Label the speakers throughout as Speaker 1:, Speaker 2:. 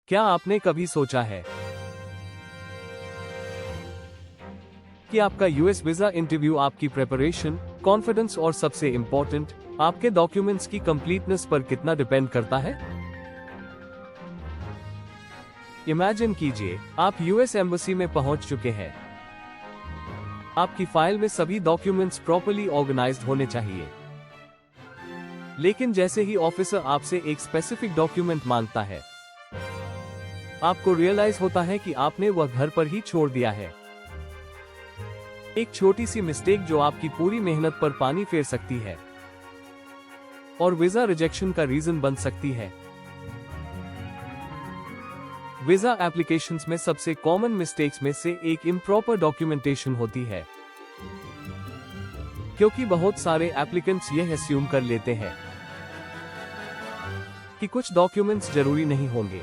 Speaker 1: क्या आपने कभी सोचा है कि आपका यूएस वीजा इंटरव्यू आपकी प्रिपरेशन, कॉन्फिडेंस और सबसे इंपॉर्टेंट, आपके डॉक्यूमेंट्स की कंप्लीटनेस पर कितना डिपेंड करता है? इमेजिन कीजिए, आप यूएस एम्बेसी में पहुंच चुके हैं। आपकी फाइल में सभी डॉक्यूमेंट्स प्रॉपर्ली ऑर्गेनाइज्ड होने चाहिए। लेकिन जैसे ही ऑफिसर आपसे एक स्पेसिफिक डॉक्यूमेंट मांगता है, आपको रियलाइज होता है कि आपने वह घर पर ही छोड़ दिया है। एक छोटी सी मिस्टेक जो आपकी पूरी मेहनत पर पानी फेर सकती है और वीजा रिजेक्शन का रीजन बन सकती है। वीजा एप्लीकेशंस में सबसे कॉमन मिस्टेक्स में से एक इम्प्रॉपर डॉक्यूमेंटेशन होती है, क्योंकि बहुत सारे एप्लीकेंट्स यह अस्यूम कर लेते हैं कि कुछ डॉक्यूमेंट्स जरूरी नहीं होंगे।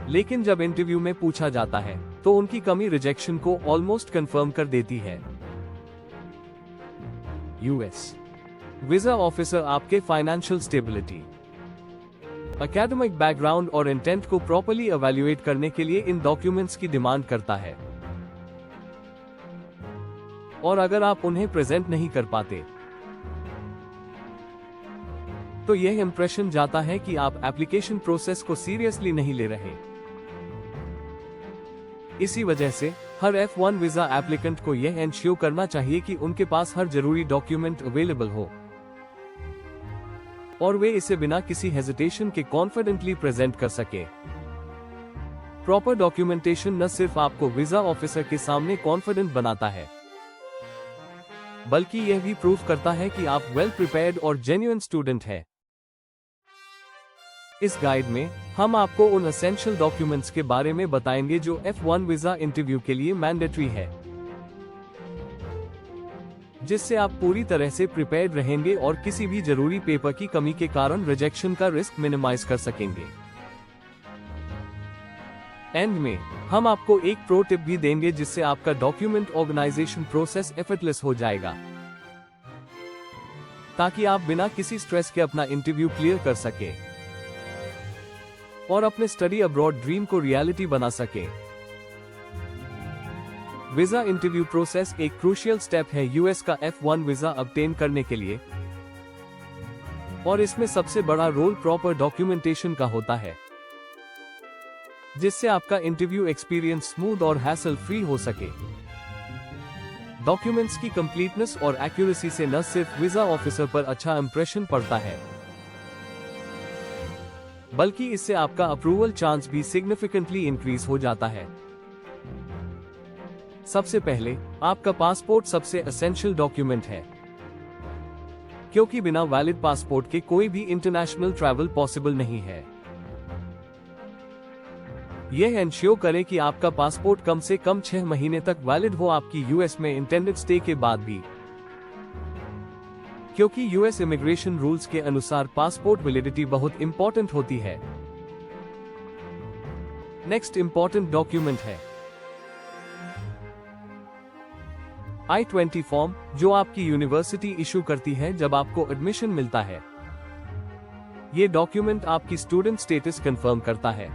Speaker 1: लेकिन जब इंटरव्यू में पूछा जाता है तो उनकी कमी रिजेक्शन को ऑलमोस्ट कंफर्म कर देती है। यूएस वीजा ऑफिसर आपके फाइनेंशियल स्टेबिलिटी, एकेडमिक बैकग्राउंड और इंटेंट को प्रॉपर्ली इवैल्यूएट करने के लिए इन डॉक्यूमेंट्स की डिमांड करता है। और अगर आप उन्हें प्रेजेंट नहीं कर पाते तो यह इंप्रेशन जाता है कि आप एप्लीकेशन प्रोसेस को सीरियसली नहीं ले रहे। इसी वजह से हर F1 वीजा एप्लीकेंट को यह एंश्योर करना चाहिए कि उनके पास हर जरूरी डॉक्यूमेंट अवेलेबल हो और वे इसे बिना किसी हेजिटेशन के कॉन्फिडेंटली प्रेजेंट कर सके। प्रॉपर डॉक्यूमेंटेशन न सिर्फ आपको वीजा ऑफिसर के सामने कॉन्फिडेंट बनाता है, बल्कि यह भी प्रूव करता है कि आप वेल प्रिपेयर्ड और जेन्युइन स्टूडेंट हैं। इस गाइड में हम आपको उन एसेंशियल डॉक्यूमेंट्स के बारे में बताएंगे जो F1 वीजा इंटरव्यू के लिए मैंडेटरी है, जिससे आप पूरी तरह से प्रिपेयर्ड रहेंगे और किसी भी जरूरी पेपर की कमी के कारण रिजेक्शन का रिस्क मिनिमाइज कर सकेंगे। एंड में हम आपको एक प्रो टिप भी देंगे जिससे आपका डॉक्यूमेंट ऑर्गेनाइजेशन प्रोसेस एफर्टलेस हो जाएगा, ताकि आप बिना किसी स्ट्रेस के अपना इंटरव्यू क्लियर कर सके और अपने स्टडी अब्रॉड ड्रीम को रियलिटी बना सके। वीजा इंटरव्यू प्रोसेस एक क्रूशियल स्टेप है यूएस का F1 वीजा ऑब्टेन करने के लिए, और इसमें सबसे बड़ा रोल प्रॉपर डॉक्यूमेंटेशन का होता है, जिससे आपका इंटरव्यू एक्सपीरियंस स्मूथ और हैसल फ्री हो सके। डॉक्यूमेंट्स की कंप्लीटनेस और एक्यूरेसी से न सिर्फ वीजा ऑफिसर पर अच्छा इंप्रेशन पड़ता है, बल्कि इससे आपका अप्रूवल चांस भी सिग्निफिकेंटली इंक्रीज हो जाता है। सबसे पहले आपका पासपोर्ट सबसे एसेंशियल डॉक्यूमेंट है, क्योंकि बिना वैलिड पासपोर्ट के कोई भी इंटरनेशनल ट्रैवल पॉसिबल नहीं है। यह एंश्योर करें कि आपका पासपोर्ट कम से कम 6 महीने तक वैलिड हो आपकी यूएस में इंटेंडेड स्टे के बाद भी, क्योंकि यूएस इमिग्रेशन रूल्स के अनुसार पासपोर्ट वैलिडिटी बहुत इंपॉर्टेंट होती है। नेक्स्ट इंपॉर्टेंट डॉक्यूमेंट है I-20 फॉर्म, जो आपकी यूनिवर्सिटी इशू करती है जब आपको एडमिशन मिलता है। ये डॉक्यूमेंट आपकी स्टूडेंट स्टेटस कंफर्म करता है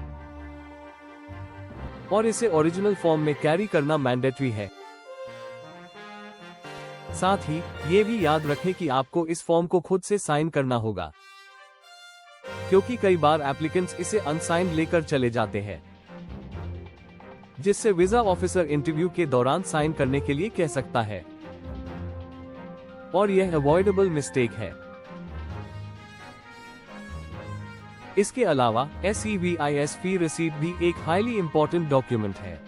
Speaker 1: और इसे ओरिजिनल फॉर्म में कैरी करना मैंडेटरी है। साथ ही ये भी याद रखें कि आपको इस फॉर्म को खुद से साइन करना होगा, क्योंकि कई बार एप्लीकेंट्स इसे अनसाइंड लेकर चले जाते हैं, जिससे वीजा ऑफिसर इंटरव्यू के दौरान साइन करने के लिए कह सकता है, और यह अवॉइडेबल मिस्टेक है। इसके अलावा SEVIS फी रिसीट भी एक हाईली इंपॉर्टेंट डॉक्यूमेंट है,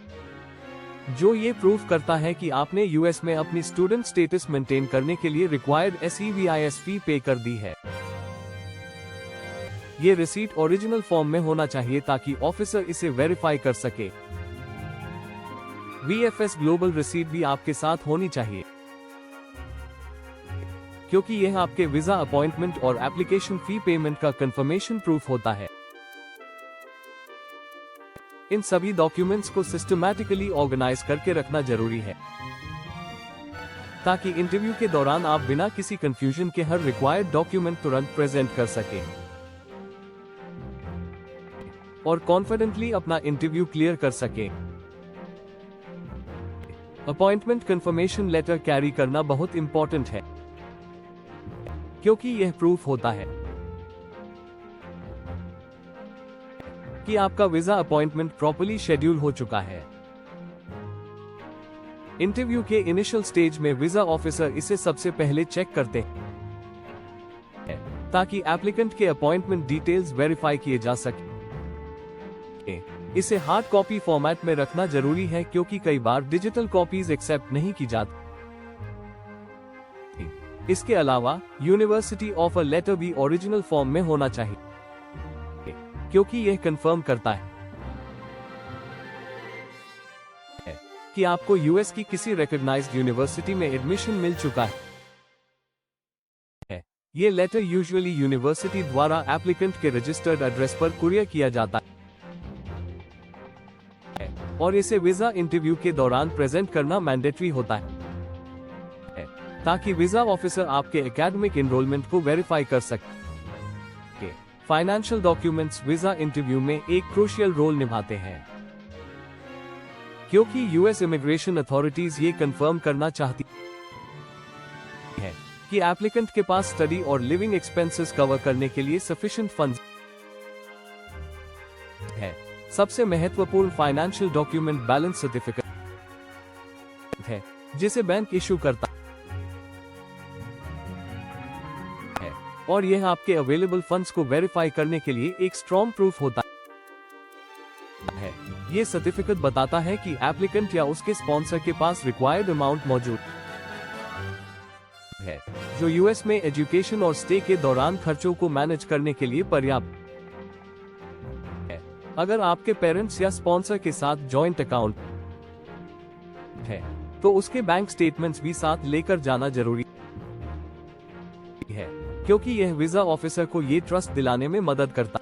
Speaker 1: जो ये प्रूव करता है कि आपने यूएस में अपनी स्टूडेंट स्टेटस मेंटेन करने के लिए रिक्वायर्ड SEVIS फी पे कर दी है। ये रिसीट ओरिजिनल फॉर्म में होना चाहिए ताकि ऑफिसर इसे वेरीफाई कर सके। VFS ग्लोबल रिसीट भी आपके साथ होनी चाहिए, क्योंकि यह आपके वीजा अपॉइंटमेंट और एप्लीकेशन फी पेमेंट का कंफर्मेशन प्रूफ होता है। इन सभी डॉक्यूमेंट्स को सिस्टमैटिकली ऑर्गेनाइज करके रखना जरूरी है, ताकि इंटरव्यू के दौरान आप बिना किसी कंफ्यूजन के हर रिक्वायर्ड डॉक्यूमेंट तुरंत प्रेजेंट कर सकें। और कॉन्फिडेंटली अपना इंटरव्यू क्लियर कर सकें। अपॉइंटमेंट कंफर्मेशन लेटर कैरी करना बहुत इंपॉर्टेंट है, क्योंकि यह प्रूफ होता है कि आपका वीजा अपॉइंटमेंट प्रॉपर्ली शेड्यूल हो चुका है। इंटरव्यू के इनिशियल स्टेज में वीजा ऑफिसर इसे सबसे पहले चेक करते हैं ताकि एप्लीकेंट के अपॉइंटमेंट डिटेल्स वेरीफाई किए जा सके। इसे हार्ड कॉपी फॉर्मेट में रखना जरूरी है, क्योंकि कई बार डिजिटल कॉपीज एक्सेप्ट नहीं की जाती। इसके अलावा यूनिवर्सिटी ऑफर लेटर भी ओरिजिनल फॉर्म में होना चाहिए, क्योंकि यह कंफर्म करता है कि आपको यूएस की किसी रिकॉग्नाइज्ड यूनिवर्सिटी में एडमिशन मिल चुका है। यह लेटर यूजुअली यूनिवर्सिटी द्वारा एप्लीकेंट के रजिस्टर्ड एड्रेस पर कुरियर किया जाता है और इसे वीजा इंटरव्यू के दौरान प्रेजेंट करना मैंडेटरी होता है, ताकि वीजा ऑफिसर आपके एकेडमिक एनरोलमेंट को वेरीफाई कर सके। फाइनेंशियल डॉक्यूमेंट्स वीजा इंटरव्यू में एक क्रूशियल रोल निभाते हैं, क्योंकि यूएस इमिग्रेशन अथॉरिटीज ये कंफर्म करना चाहती है कि एप्लीकेंट के पास स्टडी और लिविंग एक्सपेंसेस कवर करने के लिए सफिशिएंट फंड्स है। सबसे महत्वपूर्ण फाइनेंशियल डॉक्यूमेंट बैलेंस सर्टिफिकेट है, जिसे बैंक इशू करता है और यह आपके अवेलेबल फंड्स को वेरीफाई करने के लिए एक स्ट्रॉन्ग प्रूफ होता है। यह सर्टिफिकेट बताता है कि एप्लीकेंट या उसके स्पॉन्सर के पास रिक्वायर्ड अमाउंट मौजूद है, जो यूएस में एजुकेशन और स्टे के दौरान खर्चों को मैनेज करने के लिए पर्याप्त है। अगर आपके पेरेंट्स या स्पॉन्सर के साथ जॉइंट अकाउंट है, तो उसके बैंक स्टेटमेंट्स भी साथ लेकर जाना जरूरी है, क्योंकि यह वीजा ऑफिसर को ये ट्रस्ट दिलाने में मदद करता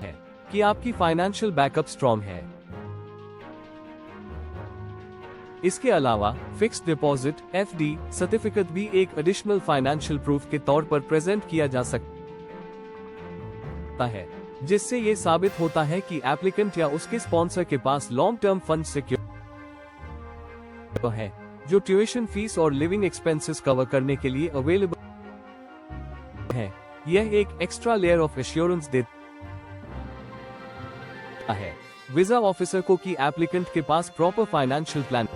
Speaker 1: है कि आपकी फाइनेंशियल बैकअप स्ट्रॉन्ग है। इसके अलावा फिक्स्ड डिपॉजिट (FD) सर्टिफिकेट भी एक एडिशनल फाइनेंशियल प्रूफ के तौर पर प्रेजेंट किया जा सकता है, जिससे ये साबित होता है कि एप्लीकेंट या उसके स्पॉन्सर के पास लॉन्ग टर्म फंड सिक्योर है, जो ट्यूशन फीस और लिविंग एक्सपेंसेस कवर करने के लिए अवेलेबल है। यह एक एक्स्ट्रा लेयर ऑफ एश्योरेंस देता है वीजा ऑफिसर को कि एप्लीकेंट के पास प्रॉपर फाइनेंशियल प्लान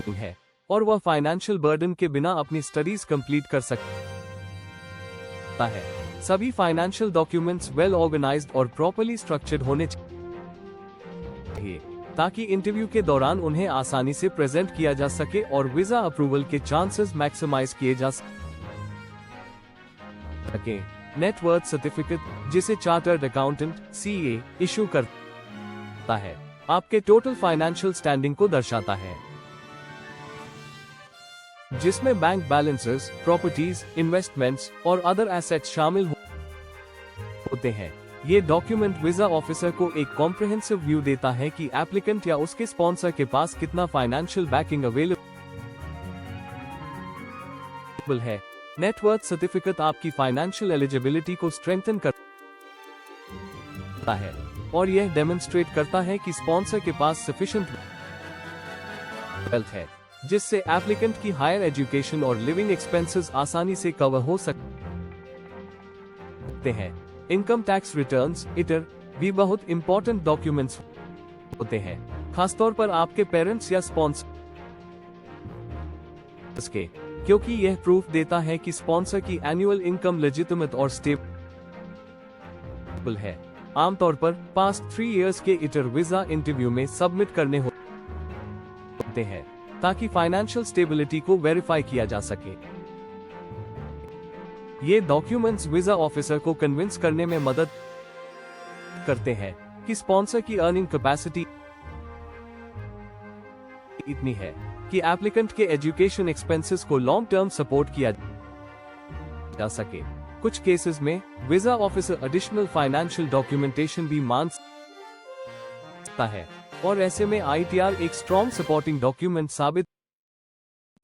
Speaker 1: है और वह फाइनेंशियल बर्डन के बिना अपनी स्टडीज कंप्लीट कर सकता है। सभी फाइनेंशियल डॉक्यूमेंट्स वेल ऑर्गेनाइज्ड और प्रॉपर्ली स्ट्रक्चर्ड होने चाहिए, ताकि इंटरव्यू के दौरान उन्हें आसानी से प्रेजेंट किया जा सके और वीजा अप्रूवल के चांसेस मैक्सिमाइज किए जा सके। नेटवर्थ सर्टिफिकेट, जिसे चार्टर्ड अकाउंटेंट (CA) इशू करता है, आपके टोटल फाइनेंशियल स्टैंडिंग को दर्शाता है, जिसमें बैंक बैलेंसेस, प्रॉपर्टीज, इन्वेस्टमेंट्स और अदर एसेट्स शामिल होते हैं। ये डॉक्यूमेंट वीजा ऑफिसर को एक कॉम्प्रिहेंसिव व्यू देता है कि एप्लीकेंट या उसके स्पॉन्सर के पास कितना फाइनेंशियल बैकिंग अवेलेबल है। नेटवर्थ सर्टिफिकेट आपकी फाइनेंशियल एलिजिबिलिटी को स्ट्रेंथन करता है और यह डेमोन्स्ट्रेट करता है कि स्पॉन्सर के पास सफिशिएंट वेल्थ है, जिससे एप्लीकेंट की हायर एजुकेशन और लिविंग एक्सपेंसेस आसानी से कवर हो सकते हैं। इनकम टैक्स रिटर्न्स (ITR) भी बहुत इंपॉर्टेंट डॉक्यूमेंट्स होते हैं, खासतौर पर आपके पेरेंट्स या स्पॉन्सर्स के, क्योंकि यह प्रूफ देता है कि स्पॉन्सर की एनुअल इनकम लेजिटिमेट और स्टेबल है। आमतौर पर पास्ट 3 इयर्स के ITR वीजा इंटरव्यू में सबमिट करने होते हैं, ताकि फाइनेंशियल स्टेबिलिटी को वेरीफाई किया जा सके। ये डॉक्यूमेंट्स वीजा ऑफिसर को कन्विंस करने में मदद करते हैं कि स्पॉन्सर की अर्निंग कैपेसिटी इतनी है कि एप्लीकेंट के एजुकेशन एक्सपेंसेस को लॉन्ग टर्म सपोर्ट किया जा सके। कुछ केसेस में visa officer additional financial documentation भी मांग सकता है और ऐसे में ITR एक स्ट्रॉन्ग सपोर्टिंग डॉक्यूमेंट साबित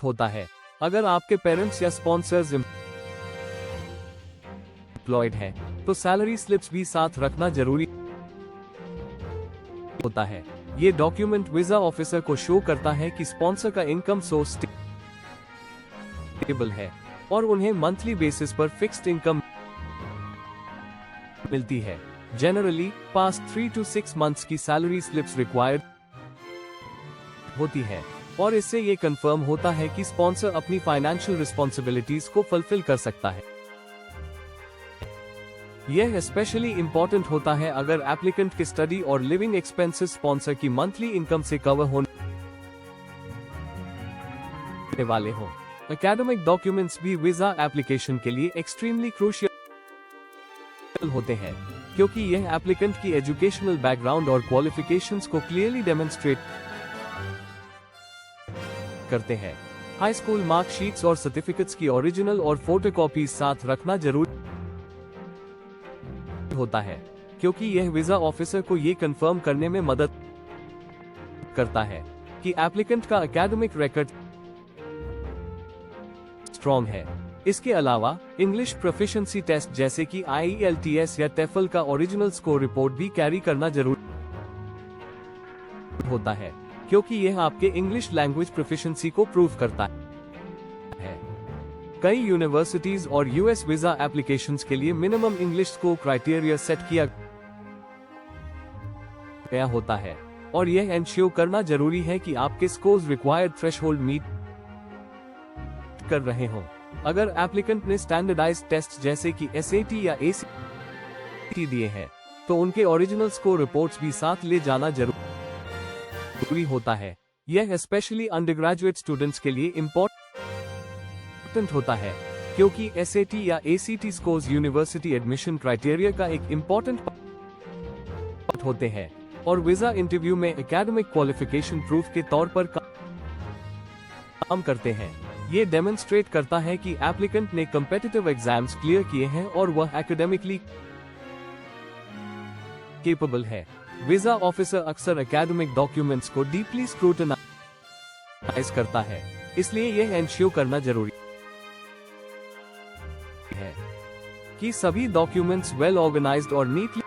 Speaker 1: होता है। अगर आपके पेरेंट्स या स्पॉन्सर्स एम्प्लॉयड है तो सैलरी स्लिप्स भी साथ रखना जरूरी होता है। ये डॉक्यूमेंट वीजा ऑफिसर को शो करता है कि स्पॉन्सर का इनकम सोर्स स्टेबल है और उन्हें मंथली बेसिस पर फिक्स्ड इनकम मिलती है। जनरली पास्ट 3 to 6 मंथ्स की सैलरी स्लिप्स रिक्वायर्ड होती है और इससे ये कंफर्म होता है कि स्पॉन्सर अपनी फाइनेंशियल रिस्पॉन्सिबिलिटीज को फुलफिल कर सकता है। यह स्पेशली इंपॉर्टेंट होता है अगर एप्लीकेंट के स्टडी और लिविंग एक्सपेंसेस स्पॉन्सर की मंथली इनकम से कवर होने वाले हों। एकेडमिक डॉक्यूमेंट्स भी वीजा एप्लीकेशन के लिए एक्सट्रीमली क्रूशियल होते हैं क्योंकि यह एप्लीकेंट की एजुकेशनल बैकग्राउंड और क्वालिफिकेशंस को क्लियरली डेमोन्स्ट्रेट करते हैं। हाई स्कूल मार्कशीट्स और सर्टिफिकेट्स की ओरिजिनल और फोटोकॉपीज साथ रखना जरूरी होता है क्योंकि यह वीजा ऑफिसर को यह कंफर्म करने में मदद करता है कि एप्लीकेंट का एकेडमिक रिकॉर्ड स्ट्रॉन्ग है। इसके अलावा इंग्लिश प्रोफिशिएंसी टेस्ट जैसे कि IELTS या TEFL का ओरिजिनल स्कोर रिपोर्ट भी कैरी करना जरूरी होता है क्योंकि यह आपके इंग्लिश लैंग्वेज प्रोफिशिएंसी को प्रूव करता है। कई यूनिवर्सिटीज और US वीजा एप्लीकेशंस के लिए minimum English score criteria set किया गया होता है और यह एंश्योर करना जरूरी है कि आपके स्कोर्स रिक्वायर्ड थ्रेशहोल्ड मीट कर रहे हों। अगर एप्लीकेंट ने स्टैंडर्डाइज्ड टेस्ट जैसे कि SAT या ACT दिए हैं तो उनके ओरिजिनल स्कोर रिपोर्ट्स भी साथ ले जाना जरूरी होता है। यह स्पेशली अंडरग्रेजुएट स्टूडेंट्स के लिए इम्पोर्टेंट होता है क्योंकि SAT या ACT scores university admission criteria का एक इम्पोर्टेंट पार्ट होते हैं और वीजा इंटरव्यू में एकेडमिक क्वालिफिकेशन प्रूफ के तौर पर काम करते हैं। ये डेमोन्स्ट्रेट करता है कि एप्लीकेंट ने कॉम्पिटिटिव एग्जाम्स क्लियर किए हैं और वह एकेडमिकली केपेबल है। वीजा ऑफिसर अक्सर एकेडमिक डॉक्यूमेंट्स को डीपली स्क्रूटनाइज करता है, इसलिए यह एंश्योर करना जरूरी है कि सभी डॉक्यूमेंट्स वेल ऑर्गेनाइज्ड और नीटली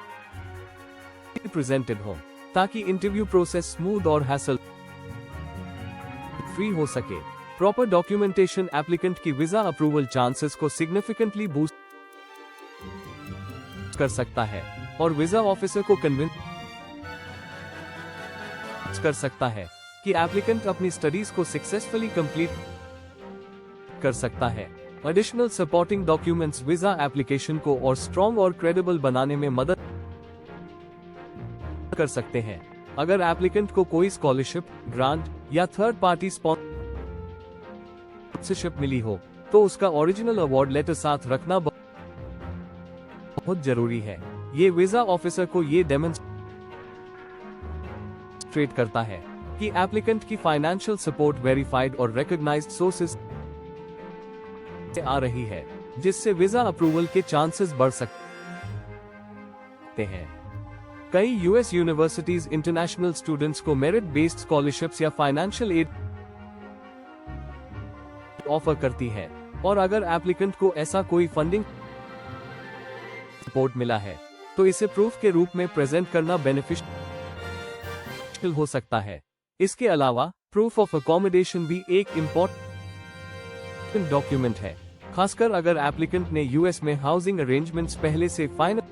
Speaker 1: प्रेजेंटेड हों ताकि इंटरव्यू प्रोसेस स्मूथ और हैसल फ्री हो सके। प्रॉपर डॉक्यूमेंटेशन एप्लीकेंट की वीजा अप्रूवल चांसेस को सिग्निफिकेंटली बूस्ट कर सकता है और वीजा ऑफिसर को कन्विंस कर सकता है कि एप्लीकेंट अपनी स्टडीज को सक्सेसफुली कंप्लीट कर सकता है। Additional supporting documents visa application को और स्ट्रॉन्ग और क्रेडिबल बनाने में मदद कर सकते हैं। अगर एप्लीकेंट को कोई स्कॉलरशिप, ग्रांट या थर्ड पार्टी स्पॉन्सरशिप मिली हो तो उसका ओरिजिनल अवार्ड लेटर साथ रखना बहुत जरूरी है। ये वीजा ऑफिसर को ये डेमोन्स्ट्रेट करता है कि एप्लीकेंट की फाइनेंशियल सपोर्ट वेरीफाइड और रिकॉग्नाइज्ड सोर्सेज से आ रही है, जिससे वीजा अप्रूवल के चांसेस बढ़ सकते हैं। कई US यूनिवर्सिटीज इंटरनेशनल स्टूडेंट्स को मेरिट बेस्ड स्कॉलरशिप्स या फाइनेंशियल एड ऑफर करती है और अगर एप्लीकेंट को ऐसा कोई फंडिंग सपोर्ट मिला है तो इसे प्रूफ के रूप में प्रेजेंट करना बेनिफिशियल हो सकता है। इसके अलावा प्रूफ ऑफ अकोमोडेशन भी एक इंपॉर्टेंट डॉक्यूमेंट है, खासकर अगर एप्लीकेंट ने US में हाउसिंग अरेंजमेंट्स पहले से फाइनलाइज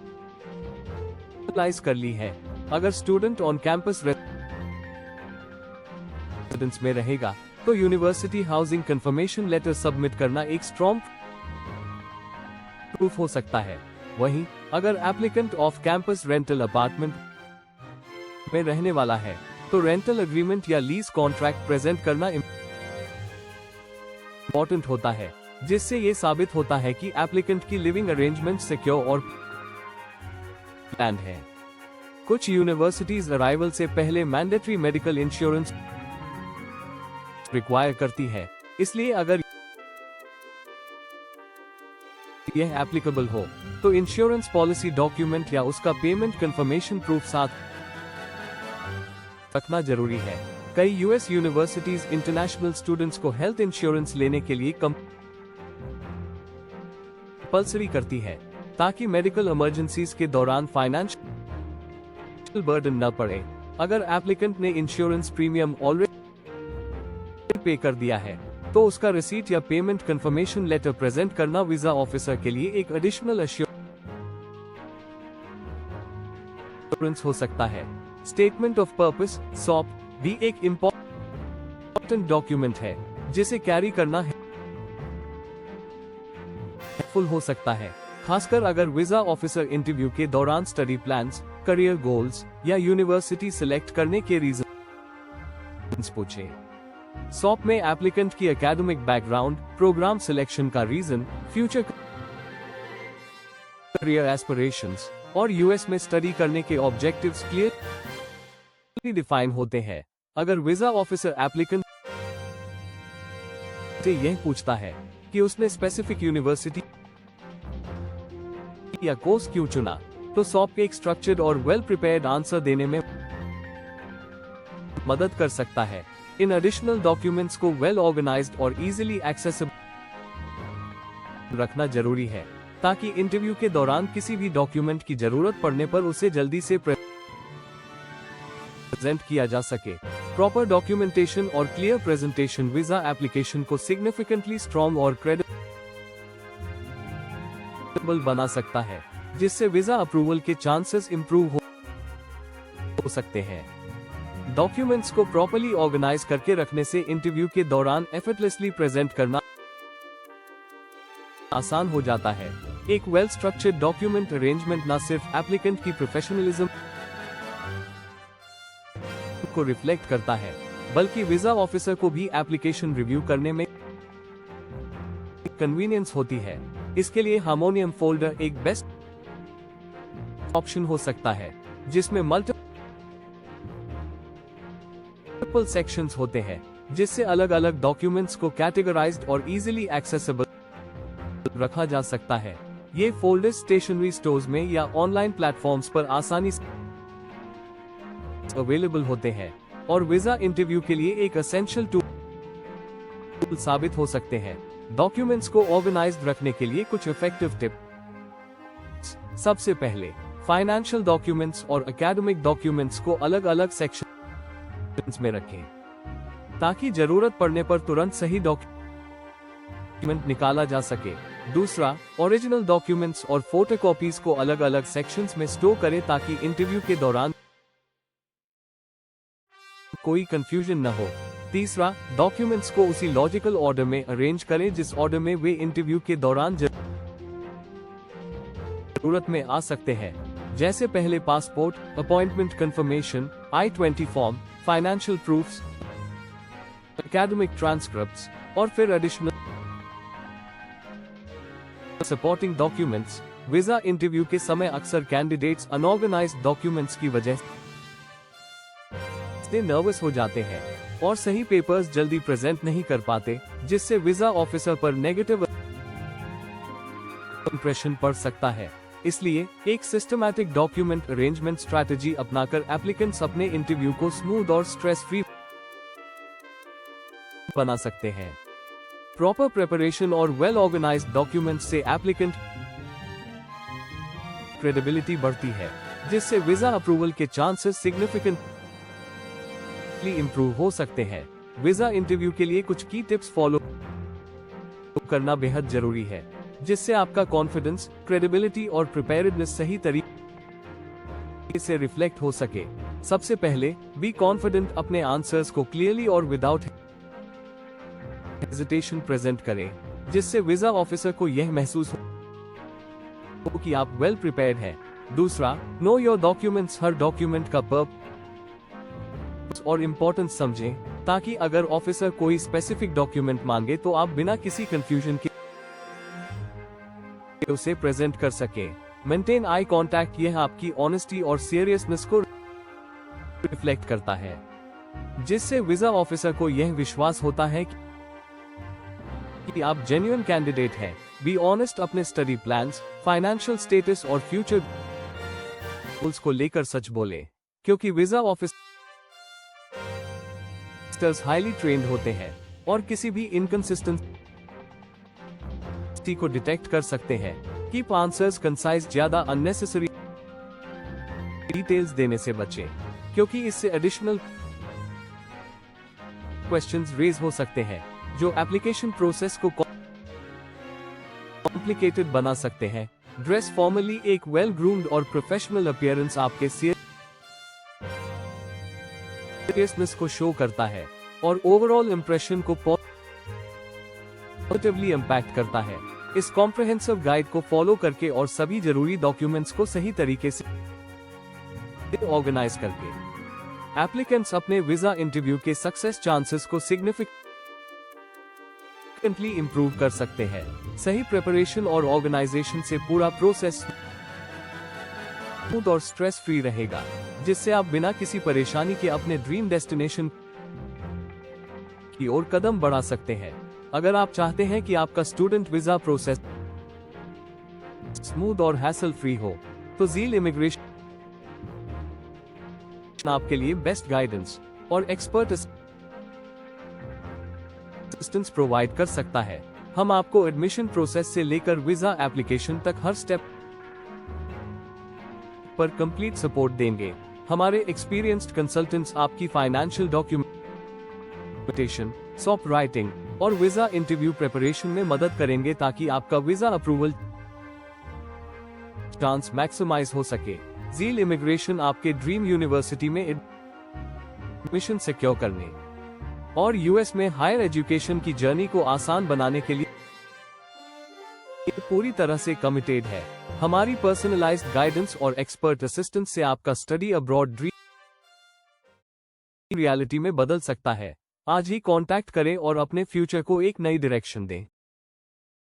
Speaker 1: कर ली है। अगर स्टूडेंट ऑन कैंपस रेजिडेंस में रहेगा तो university housing confirmation letter submit करना एक स्ट्रॉन्ग प्रूफ हो सकता है। वहीं अगर applicant off campus rental apartment में रहने वाला है तो रेंटल एग्रीमेंट या लीज कॉन्ट्रैक्ट प्रेजेंट करना इंपॉर्टेंट होता है, जिससे ये साबित होता है कि एप्लीकेंट की लिविंग अरेंजमेंट सिक्योर और प्लान्ड है। कुछ यूनिवर्सिटीज अराइवल से पहले मैंडेटरी मेडिकल इंश्योरेंस रिक्वायर करती है, इसलिए अगर यह एप्लीकेबल हो तो इंश्योरेंस पॉलिसी डॉक्यूमेंट या उसका पेमेंट कंफर्मेशन प्रूफ साथ रखना जरूरी है। कई US यूनिवर्सिटीज इंटरनेशनल स्टूडेंट्स को हेल्थ इंश्योरेंस लेने के लिए कंपल्सरी करती है। ताकि मेडिकल इमरजेंसीज के दौरान फाइनेंशियल बर्डन न पड़े। अगर एप्लीकेंट ने इंश्योरेंस प्रीमियम ऑलरेडी पे कर दिया है तो उसका रिसीट या पेमेंट कंफर्मेशन लेटर प्रेजेंट करना वीजा ऑफिसर के लिए एक एडिशनल एश्योरेंस हो सकता है। स्टेटमेंट ऑफ पर्पस (SOP) भी एक इंपॉर्टेंट डॉक्यूमेंट है जिसे कैरी करना हेल्पफुल हो सकता है, खासकर अगर वीजा ऑफिसर इंटरव्यू के दौरान स्टडी प्लान्स, करियर गोल्स या यूनिवर्सिटी सिलेक्ट करने के रीजन पूछे। SOP में एप्लीकेंट की एकेडमिक बैकग्राउंड, प्रोग्राम सिलेक्शन का रीजन, फ्यूचर करियर एस्पिरेशंस और यूएस में स्टडी करने के ऑब्जेक्टिव्स क्लियरली डिफाइन होते हैं। अगर वीजा ऑफिसर एप्लीकेंट से यह पूछता है कि उसने स्पेसिफिक यूनिवर्सिटी या कोर्स क्यों चुना, तो SOP एक स्ट्रक्चर्ड और वेल प्रिपेयर्ड आंसर देने में मदद कर सकता है। इन एडिशनल डॉक्यूमेंट्स को वेल ऑर्गेनाइज्ड और इजीली एक्सेसिबल रखना जरूरी है ताकि इंटरव्यू के दौरान किसी भी डॉक्यूमेंट की जरूरत पड़ने पर उसे जल्दी से प्रेजेंट किया जा सके। प्रॉपर डॉक्यूमेंटेशन और क्लियर प्रेजेंटेशन वीजा एप्लीकेशन को सिग्निफिकेंटली स्ट्रॉन्ग और क्रेडिबल बना सकता है, जिससे वीजा अप्रूवल के चांसेस इंप्रूव हो सकते हैं। डॉक्यूमेंट्स को प्रॉपर्ली ऑर्गेनाइज करके रखने से इंटरव्यू के दौरान एफर्टलेसली प्रेजेंट करना आसान हो जाता है। एक वेल स्ट्रक्चर्ड डॉक्यूमेंट अरेंजमेंट न सिर्फ एप्लीकेंट की प्रोफेशनलिज्म को रिफ्लेक्ट करता है, बल्कि वीजा ऑफिसर को भी एप्लीकेशन रिव्यू करने में कन्वीनियंस होती है। इसके लिए हार्मोनियम फोल्डर एक बेस्ट ऑप्शन हो सकता है, जिसमें मल्टीपल सेक्शंस होते हैं, जिससे अलग अलग डॉक्यूमेंट्स को कैटेगराइज्ड और इजीली एक्सेसिबल रखा जा सकता है। ये फोल्डर्स स्टेशनरी स्टोर्स में या ऑनलाइन प्लेटफॉर्म्स पर आसानी से अवेलेबल होते हैं और वीजा इंटरव्यू के लिए एक एसेंशियल टूल साबित हो सकते हैं। डॉक्यूमेंट्स को ऑर्गेनाइज्ड रखने के लिए कुछ इफेक्टिव टिप्स। सबसे पहले, फाइनेंशियल डॉक्यूमेंट्स और एकेडमिक डॉक्यूमेंट्स को अलग अलग सेक्शन में रखें ताकि जरूरत पड़ने पर तुरंत सही डॉक्यूमेंट निकाला जा सके। दूसरा, ओरिजिनल डॉक्यूमेंट्स और फोटोकॉपीज को अलग अलग सेक्शंस में स्टोर करें ताकि इंटरव्यू के दौरान कोई कंफ्यूजन न हो। तीसरा, डॉक्यूमेंट्स को उसी लॉजिकल ऑर्डर में अरेंज करें जिस ऑर्डर में वे इंटरव्यू के दौरान जरूरत में आ सकते हैं, जैसे पहले passport, appointment confirmation, I-20 form, financial proofs, academic transcripts और फिर additional supporting documents. Visa interview के समय अक्सर कैंडिडेट्स अनऑर्गेनाइज्ड डॉक्यूमेंट्स की वजह से नर्वस हो जाते हैं और सही पेपर्स जल्दी प्रेजेंट नहीं कर पाते, जिससे वीजा ऑफिसर पर नेगेटिव इंप्रेशन पड़ सकता है। इसलिए एक सिस्टमैटिक डॉक्यूमेंट अरेंजमेंट स्ट्रैटेजी अपनाकर एप्लीकेंट्स अपने इंटरव्यू को स्मूथ और स्ट्रेस फ्री बना सकते हैं। प्रॉपर प्रिपरेशन और वेल ऑर्गेनाइज्ड डॉक्यूमेंट्स से एप्लीकेंट क्रेडिबिलिटी बढ़ती है, जिससे वीजा अप्रूवल के चांसेस सिग्निफिकेंटली इंप्रूव हो सकते हैं। वीजा इंटरव्यू के लिए कुछ की टिप्स फॉलो करना बेहद जरूरी है, जिससे आपका कॉन्फिडेंस, क्रेडिबिलिटी और प्रिपेयर्डनेस सही तरीके से रिफ्लेक्ट हो सके। सबसे पहले, बी कॉन्फिडेंट। अपने आंसर्स को क्लियरली और विदाउट हेजिटेशन प्रेजेंट करें, जिससे वीजा ऑफिसर को यह महसूस हो कि आप वेल प्रिपेयर्ड हैं। दूसरा, know your documents. Her document का पर्पस और इम्पोर्टेंस समझें, ताकि अगर ऑफिसर कोई स्पेसिफिक डॉक्यूमेंट मांगे तो आप बिना किसी कंफ्यूजन के उसे प्रेजेंट कर सके। Maintain eye contact. यह आपकी ऑनेस्टी और सीरियसनेस को रिफ्लेक्ट करता है, जिससे वीजा ऑफिसर को यह विश्वास होता है कि आप जेन्युइन कैंडिडेट हैं। Be honest. अपने स्टडी प्लान्स, फाइनेंशियल स्टेटस और फ्यूचर गोल्स को लेकर सच बोले, क्योंकि वीजा ऑफिसर्स हाईली ट्रेन्ड होते हैं और किसी भी इनकंसिस्टेंसी को डिटेक्ट कर सकते हैं। कीप आंसर्स कंसाइज, ज्यादा अननेसेसरी डिटेल्स देने से बचें, क्योंकि इससे एडिशनल क्वेश्चंस रेज हो सकते हैं जो एप्लीकेशन प्रोसेस को कॉम्प्लिकेटेड बना सकते हैं। ड्रेस फॉर्मली, एक वेल ग्रूम्ड और प्रोफेशनल अपीयरेंस आपके सीरियसनेस को शो करता है और ओवरऑल इंप्रेशन को पॉजिटिवली इंपैक्ट करता है। इस कॉम्प्रिहेंसिव गाइड को फॉलो करके और सभी जरूरी डॉक्यूमेंट्स को सही तरीके से ऑर्गेनाइज करके एप्लीकेंट्स अपने वीजा इंटरव्यू के सक्सेस चांसेस को सिग्निफिकेंटली इंप्रूव कर सकते हैं। सही प्रिपरेशन और ऑर्गेनाइजेशन से पूरा प्रोसेस स्मूथ और स्ट्रेस फ्री रहेगा, जिससे आप बिना किसी परेशानी के अपने ड्रीम डेस्टिनेशन की ओर कदम बढ़ा सकते हैं। अगर आप चाहते हैं कि आपका स्टूडेंट वीजा प्रोसेस स्मूथ और हैसल फ्री हो, तो ज़ील इमिग्रेशन आपके लिए बेस्ट गाइडेंस और एक्सपर्ट असिस्टेंस प्रोवाइड कर सकता है। हम आपको एडमिशन प्रोसेस से लेकर वीजा एप्लीकेशन तक हर स्टेप पर कंप्लीट सपोर्ट देंगे। हमारे एक्सपीरियंस्ड कंसल्टेंट्स आपकी फाइनेंशियल डॉक्यूमेंटेशन, सॉफ्ट राइटिंग और वीजा इंटरव्यू प्रिपरेशन में मदद करेंगे ताकि आपका वीजा अप्रूवल चांस मैक्सिमाइज हो सके। ज़ील इमिग्रेशन आपके ड्रीम यूनिवर्सिटी में एडमिशन सिक्योर करने और यूएस में हायर एजुकेशन की जर्नी को आसान बनाने के लिए पूरी तरह से कमिटेड है। हमारी पर्सनलाइज्ड गाइडेंस और एक्सपर्ट असिस्टेंस से आपका स्टडी अब्रॉड ड्रीम रियलिटी में बदल सकता है। आज ही कांटेक्ट करें और अपने फ्यूचर को एक नई डायरेक्शन दें।